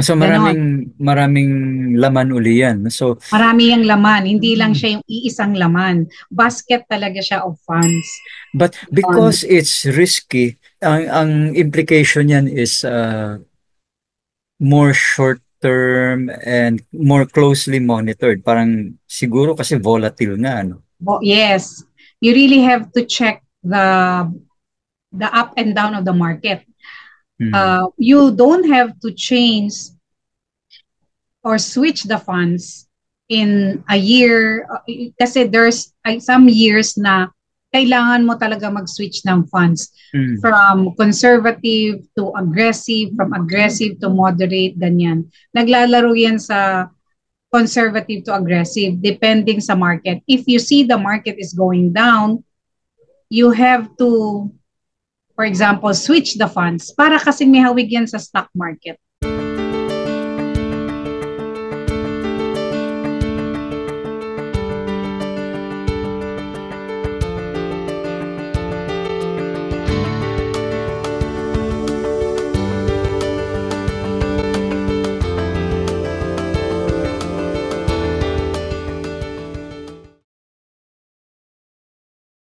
So Ganon. maraming laman uli yan. So, Marami yung laman, hindi lang mm, siya yung iisang laman. Basket talaga siya of funds. but Yun. because it's risky, ang implication yan is more short term and more closely monitored. Parang siguro kasi volatile nga, ano? Yes, you really have to check the up and down of the market. Mm. You don't have to change or switch the funds in a year kasi there's some years na kailangan mo talaga mag-switch ng funds Mm. from conservative to aggressive, from aggressive to moderate, ganyan. Naglalaro yan sa conservative to aggressive depending sa market. If you see the market is going down, you have to, for example, switch the funds para kasing may hawig yan sa stock market.